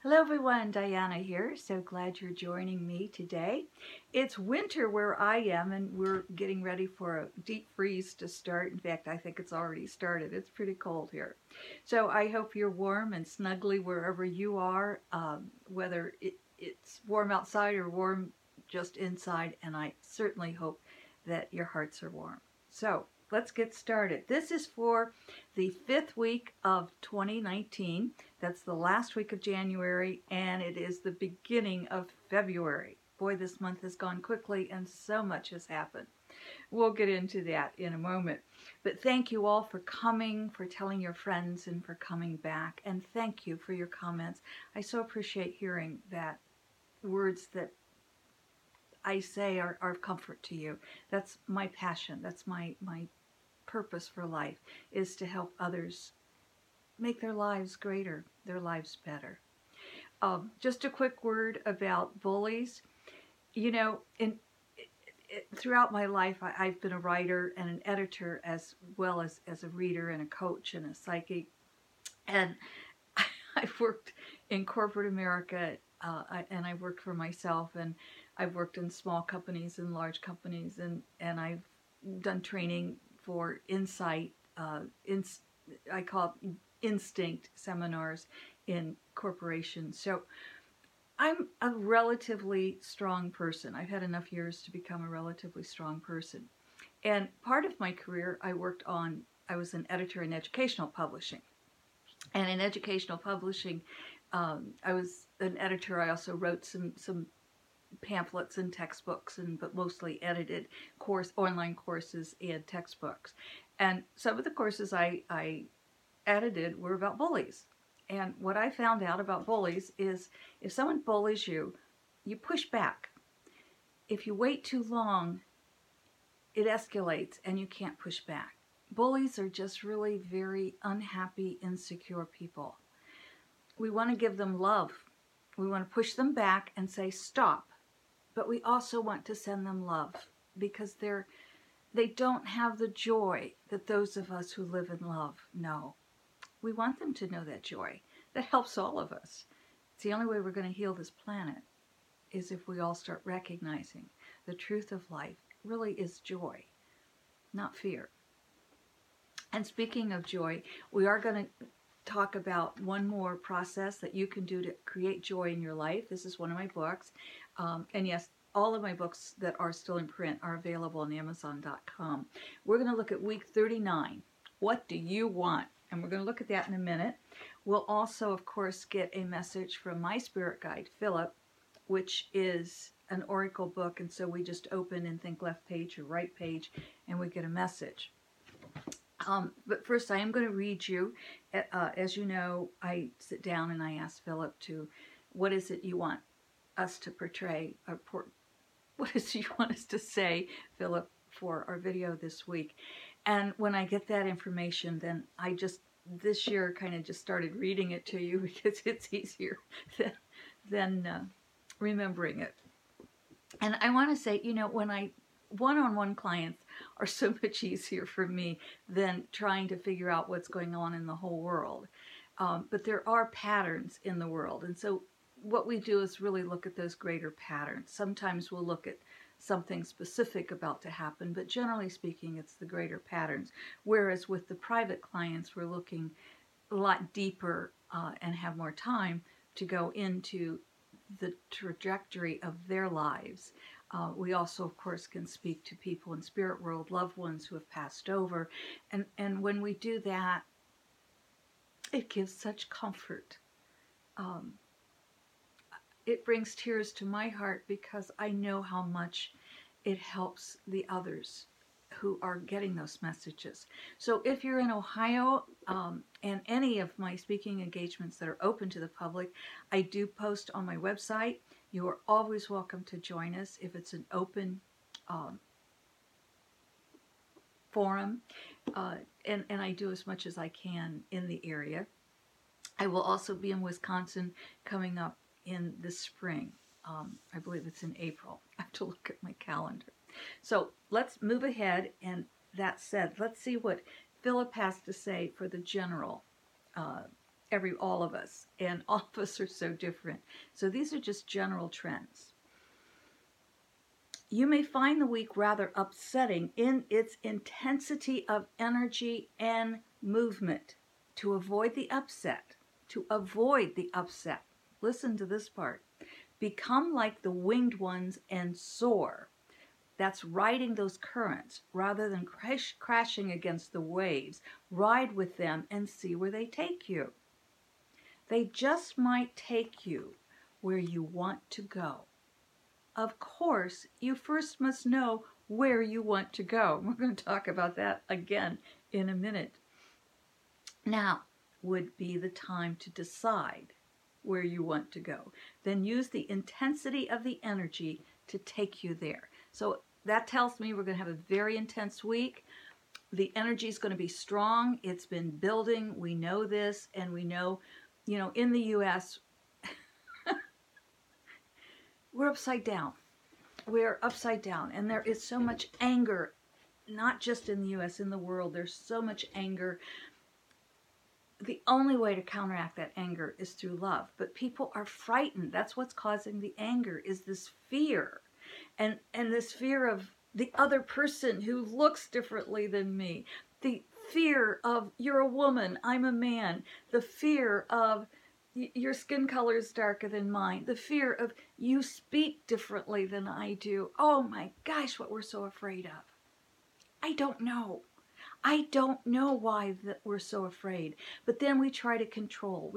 Hello everyone, Diana here. So glad you're joining me today. It's winter where I am and we're getting ready for a deep freeze to start. In fact, I think it's already started. It's pretty cold here. So I hope you're warm and snuggly wherever you are, whether it's warm outside or warm just inside. And I certainly hope that your hearts are warm. So let's get started. This is for the 5th week of 2019. That's the last week of January, and it is the beginning of February. Boy, this month has gone quickly, and so much has happened. We'll get into that in a moment. But thank you all for coming, for telling your friends, and for coming back. And thank you for your comments. I so appreciate hearing that words that I say are of comfort to you. That's my passion. That's my purpose for life, is to help others make their lives greater, their lives better. Just a quick word about bullies. You know, throughout my life, I've been a writer and an editor as well as a reader and a coach and a psychic. And I've worked in corporate America and I've worked for myself, and I've worked in small companies and large companies, and I've done training for insight, I call it instinct seminars in corporations. So I'm a relatively strong person. I've had enough years to become a relatively strong person. And part of my career, I was an editor in educational publishing. And in educational publishing, I was an editor. I also wrote some pamphlets and textbooks, but mostly edited online courses and textbooks. And some of the courses I edited were about bullies. And what I found out about bullies is if someone bullies you, you push back. If you wait too long, it escalates and you can't push back. Bullies are just really very unhappy, insecure people. We want to give them love. We want to push them back and say stop. But we also want to send them love because they don't have the joy that those of us who live in love know. We want them to know that joy. That helps all of us. It's the only way we're going to heal this planet is if we all start recognizing the truth of life really is joy, not fear. And speaking of joy, we are going to talk about one more process that you can do to create joy in your life. This is one of my books. And yes, all of my books that are still in print are available on Amazon.com. We're going to look at week 39. What do you want? And we're going to look at that in a minute. We'll also, of course, get a message from my spirit guide, Philip, which is an oracle book. And so we just open and think left page or right page, and we get a message. But first, I am going to read you. As you know, I sit down and I ask Philip what is it you want us to portray? What is it you want us to say, Philip, for our video this week? And when I get that information, then this year kind of just started reading it to you because it's easier than remembering it. And I want to say, when one-on-one clients are so much easier for me than trying to figure out what's going on in the whole world. But there are patterns in the world. And so what we do is really look at those greater patterns. Sometimes we'll look at something specific about to happen, but generally speaking, it's the greater patterns. Whereas with the private clients, we're looking a lot deeper and have more time to go into the trajectory of their lives. We also, of course, can speak to people in spirit world, loved ones who have passed over. And when we do that, it gives such comfort. It brings tears to my heart because I know how much it helps the others who are getting those messages. So if you're in Ohio and any of my speaking engagements that are open to the public, I do post on my website. You are always welcome to join us if it's an open forum, and I do as much as I can in the area. I will also be in Wisconsin coming up in the spring. I believe it's in April. I have to look at my calendar. So let's move ahead, and that said, let's see what Philip has to say for the general all of us, and all of us are so different. So these are just general trends. You may find the week rather upsetting in its intensity of energy and movement. To avoid the upset, listen to this part. Become like the winged ones and soar. That's riding those currents rather than crashing against the waves. Ride with them and see where they take you. They just might take you where you want to go. Of course, you first must know where you want to go. We're going to talk about that again in a minute. Now would be the time to decide where you want to go. Then use the intensity of the energy to take you there. So that tells me we're going to have a very intense week. The energy is going to be strong. It's been building. We know this, and we know, in the U.S., we're upside down. We're upside down, and there is so much anger, not just in the U.S., in the world. There's so much anger. The only way to counteract that anger is through love. But people are frightened. That's what's causing the anger, is this fear. And this fear of the other person who looks differently than me. The fear of, you're a woman, I'm a man. The fear of, your skin color is darker than mine. The fear of, you speak differently than I do. Oh my gosh, what we're so afraid of. I don't know. I don't know why that we're so afraid. But then we try to control.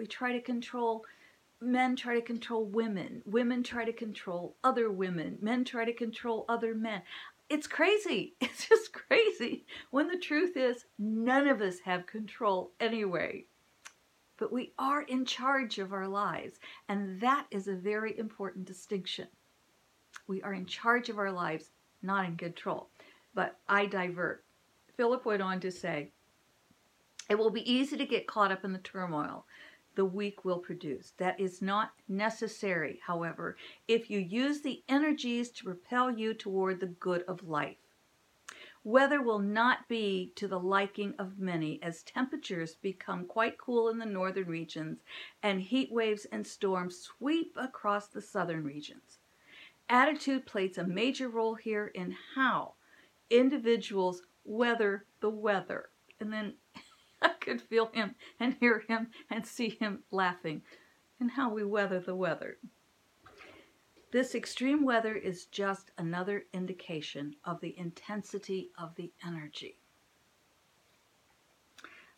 Men try to control women. Women try to control other women. Men try to control other men. It's crazy. It's just crazy. When the truth is, none of us have control anyway. But we are in charge of our lives. And that is a very important distinction. We are in charge of our lives, not in control. But I divert. Philip went on to say, it will be easy to get caught up in the turmoil the week will produce. That is not necessary, however, if you use the energies to propel you toward the good of life. Weather will not be to the liking of many, as temperatures become quite cool in the northern regions and heat waves and storms sweep across the southern regions. Attitude plays a major role here in how individuals weather the weather. And then I could feel him and hear him and see him laughing. And how we weather the weather. This extreme weather is just another indication of the intensity of the energy.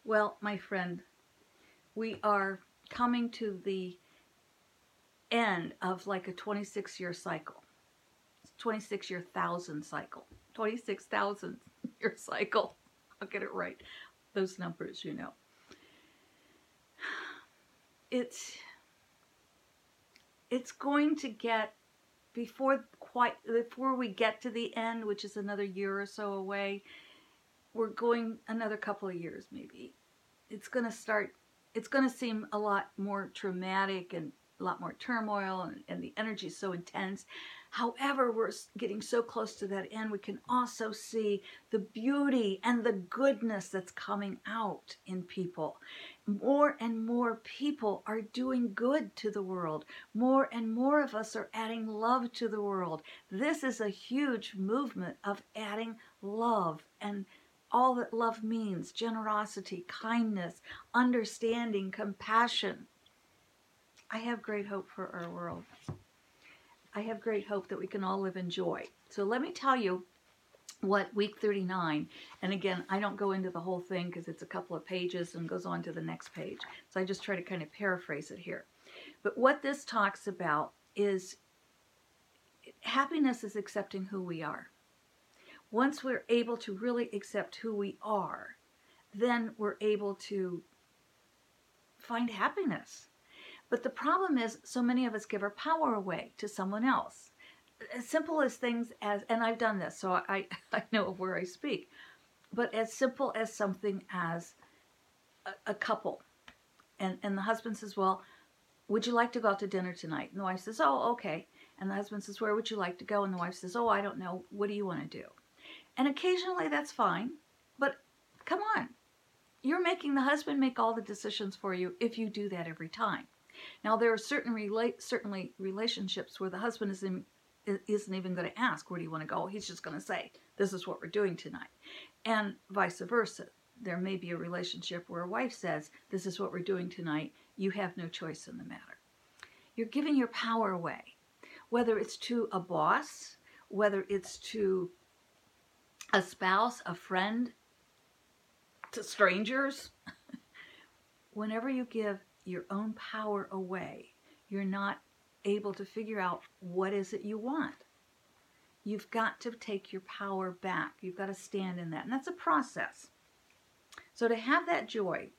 Well, my friend, we are coming to the end of like a 26-year cycle. 26-year thousand cycle. 26,000-year cycle. I'll get it right. Those numbers, It's going to get, before we get to the end, which is another year or so away, we're going another couple of years maybe. It's going to seem a lot more traumatic and a lot more turmoil, and the energy is so intense. However, we're getting so close to that end, we can also see the beauty and the goodness that's coming out in people. More and more people are doing good to the world. More and more of us are adding love to the world. This is a huge movement of adding love and all that love means: generosity, kindness, understanding, compassion. I have great hope for our world. I have great hope that we can all live in joy. So let me tell you what week 39, and again, I don't go into the whole thing because it's a couple of pages and goes on to the next page. So I just try to kind of paraphrase it here. But what this talks about is happiness is accepting who we are. Once we're able to really accept who we are, then we're able to find happiness. But the problem is, so many of us give our power away to someone else. As simple as things as, and I've done this, so I know of where I speak, but as simple as something as a couple. And the husband says, well, would you like to go out to dinner tonight? And the wife says, oh, okay. And the husband says, where would you like to go? And the wife says, oh, I don't know. What do you want to do? And occasionally that's fine, but come on. you're making the husband make all the decisions for you if you do that every time. Now, there are certainly relationships where the husband isn't even going to ask, where do you want to go? He's just going to say, this is what we're doing tonight. And vice versa. There may be a relationship where a wife says, this is what we're doing tonight. You have no choice in the matter. You're giving your power away, whether it's to a boss, whether it's to a spouse, a friend, to strangers. Whenever you give your own power away, you're not able to figure out what is it you want. You've got to take your power back. You've got to stand in that. And that's a process. So to have that joy,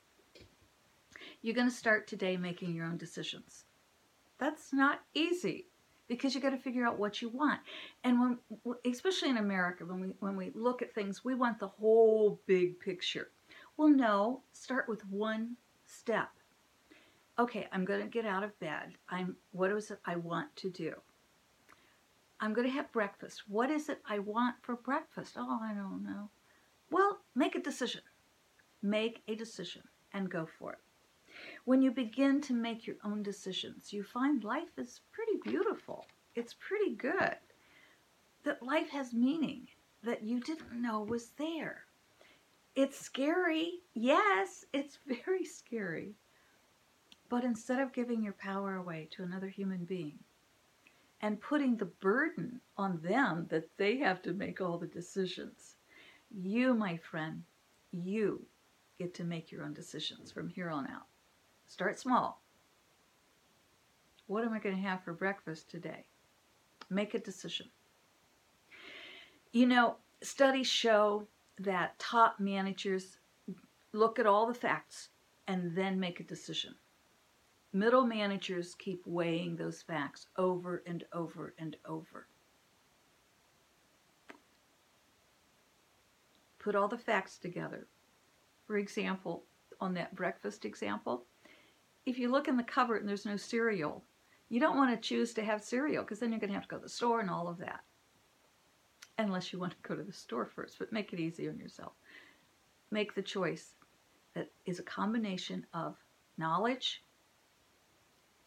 you're going to start today making your own decisions. That's not easy because you got to figure out what you want. And when, especially in America, when we look at things, we want the whole big picture. Well, no, start with one step. Okay, I'm going to get out of bed. What is it I want to do? I'm going to have breakfast. What is it I want for breakfast? Oh, I don't know. Well, make a decision. Make a decision and go for it. When you begin to make your own decisions, you find life is pretty beautiful. It's pretty good. That life has meaning that you didn't know was there. It's scary. Yes, it's very scary. But instead of giving your power away to another human being and putting the burden on them that they have to make all the decisions, you, my friend, you get to make your own decisions from here on out. Start small. What am I going to have for breakfast today? Make a decision. You know, studies show that top managers look at all the facts and then make a decision. Middle managers keep weighing those facts over and over and over. Put all the facts together. For example, on that breakfast example, if you look in the cupboard and there's no cereal, you don't want to choose to have cereal because then you're going to have to go to the store and all of that. Unless you want to go to the store first, but make it easy on yourself. Make the choice that is a combination of knowledge,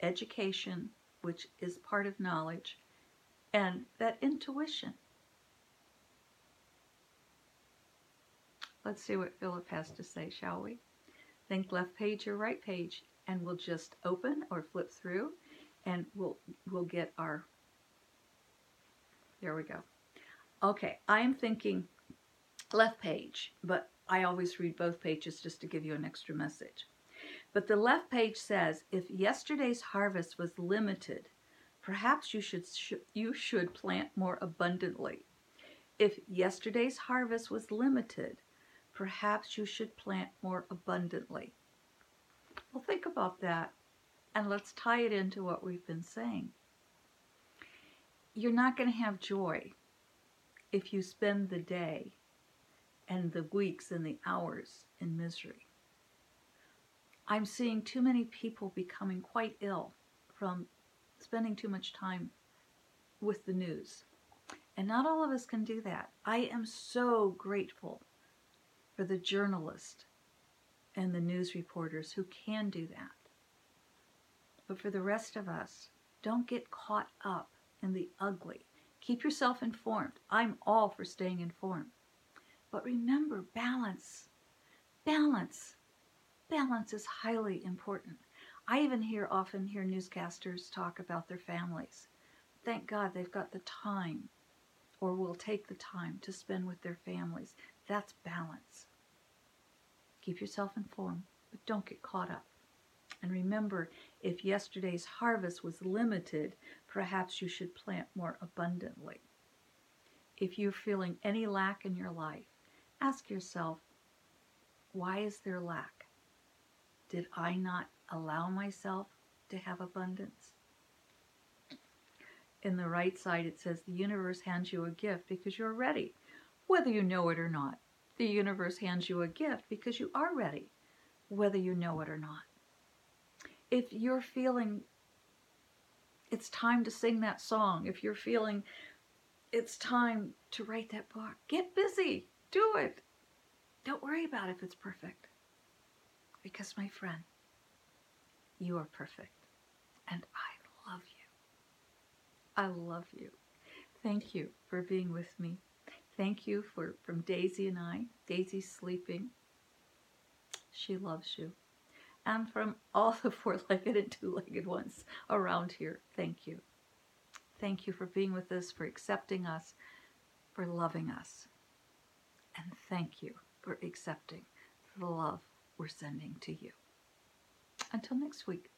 education, which is part of knowledge, and that intuition. Let's see what Philip has to say, shall we? Think left page or right page, and we'll just open or flip through, and we'll get our, there we go. Okay, I'm thinking left page, but I always read both pages just to give you an extra message. But the left page says, if yesterday's harvest was limited, perhaps you should plant more abundantly. If yesterday's harvest was limited, perhaps you should plant more abundantly. Well, think about that, and let's tie it into what we've been saying. You're not going to have joy if you spend the day and the weeks and the hours in misery. I'm seeing too many people becoming quite ill from spending too much time with the news. And not all of us can do that. I am so grateful for the journalists and the news reporters who can do that. But for the rest of us, don't get caught up in the ugly. Keep yourself informed. I'm all for staying informed. But remember, balance. Balance. Balance is highly important. I even often hear newscasters talk about their families. Thank God they've got the time, or will take the time to spend with their families. That's balance. Keep yourself informed, but don't get caught up. And remember, if yesterday's harvest was limited, perhaps you should plant more abundantly. If you're feeling any lack in your life, ask yourself, why is there lack? Did I not allow myself to have abundance? In the right side, it says the universe hands you a gift because you're ready, whether you know it or not. The universe hands you a gift because you are ready, whether you know it or not. If you're feeling it's time to sing that song, if you're feeling it's time to write that book, get busy. Do it. Don't worry about if it's perfect. Because, my friend, you are perfect. And I love you. I love you. Thank you for being with me. Thank you from Daisy and I. Daisy's sleeping. She loves you. And from all the four-legged and two-legged ones around here, thank you. Thank you for being with us, for accepting us, for loving us. And thank you for accepting the love we're sending to you. Until next week.